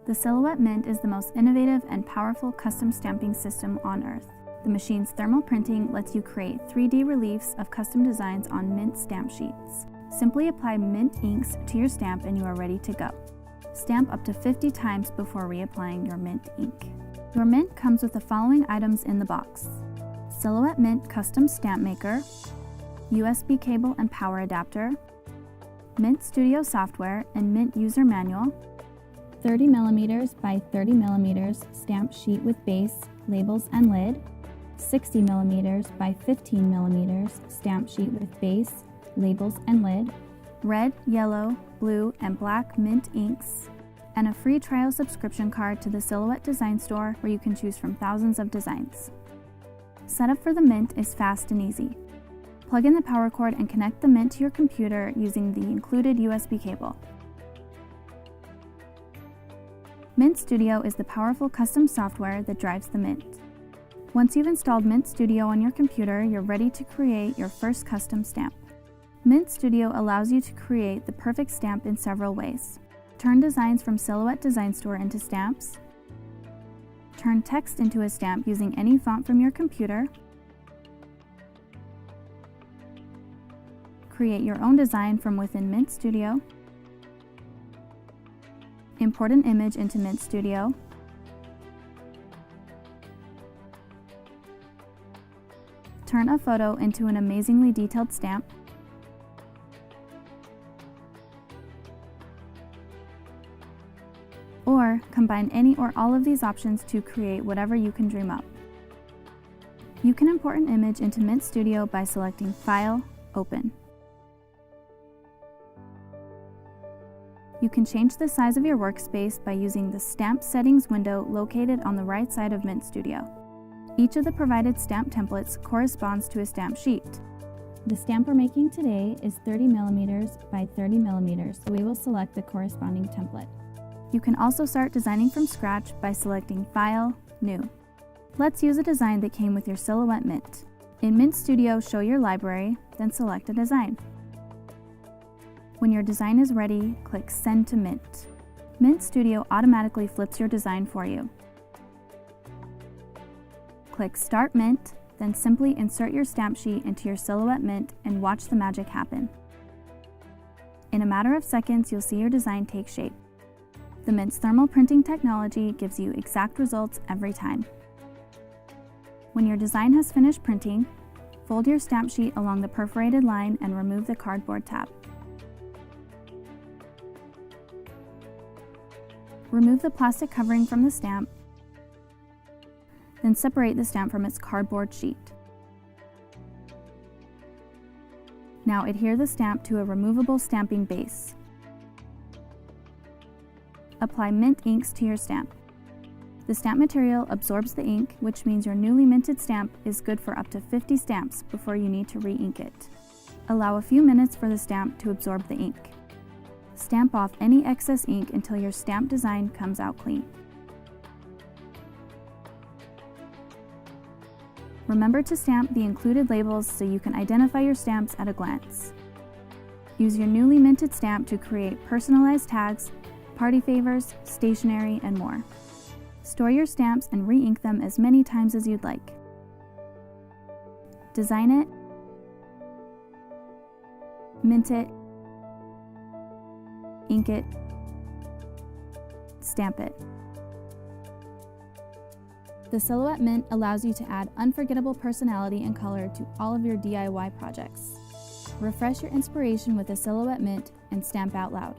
The Silhouette Mint is the most innovative and powerful custom stamping system on Earth. The machine's thermal printing lets you create 3D reliefs of custom designs on mint stamp sheets. Simply apply mint inks to your stamp and you are ready to go. Stamp up to 50 times before reapplying your mint ink. Your mint comes with the following items in the box: Silhouette Mint Custom Stamp Maker, USB cable and power adapter, Mint Studio software and Mint user manual, 30mm by 30mm stamp sheet with base, labels and lid, 60mm by 15mm stamp sheet with base, labels and lid, red, yellow, blue, and black mint inks, and a free trial subscription card to the Silhouette Design Store where you can choose from thousands of designs. Setup for the Mint is fast and easy. Plug in the power cord and connect the Mint to your computer using the included USB cable. Mint Studio is the powerful custom software that drives the Mint. Once you've installed Mint Studio on your computer, you're ready to create your first custom stamp. Mint Studio allows you to create the perfect stamp in several ways. Turn designs from Silhouette Design Store into stamps. Turn text into a stamp using any font from your computer. Create your own design from within Mint Studio. Import an image into Mint Studio. Turn a photo into an amazingly detailed stamp. Or combine any or all of these options to create whatever you can dream up. You can import an image into Mint Studio by selecting File, Open. You can change the size of your workspace by using the Stamp Settings window located on the right side of Mint Studio. Each of the provided stamp templates corresponds to a stamp sheet. The stamp we're making today is 30mm by 30mm, so we will select the corresponding template. You can also start designing from scratch by selecting File, New. Let's use a design that came with your Silhouette Mint. In Mint Studio, show your library, then select a design. When your design is ready, click Send to Mint. Mint Studio automatically flips your design for you. Click Start Mint, then simply insert your stamp sheet into your Silhouette Mint and watch the magic happen. In a matter of seconds, you'll see your design take shape. The Mint's thermal printing technology gives you exact results every time. When your design has finished printing, fold your stamp sheet along the perforated line and remove the cardboard tab. Remove the plastic covering from the stamp, then separate the stamp from its cardboard sheet. Now adhere the stamp to a removable stamping base. Apply mint inks to your stamp. The stamp material absorbs the ink, which means your newly minted stamp is good for up to 50 stamps before you need to re-ink it. Allow a few minutes for the stamp to absorb the ink. Stamp off any excess ink until your stamp design comes out clean. Remember to stamp the included labels so you can identify your stamps at a glance. Use your newly minted stamp to create personalized tags, party favors, stationery, and more. Store your stamps and re-ink them as many times as you'd like. Design it, mint it, ink it, stamp it. The Silhouette Mint allows you to add unforgettable personality and color to all of your DIY projects. Refresh your inspiration with the Silhouette Mint and stamp out loud.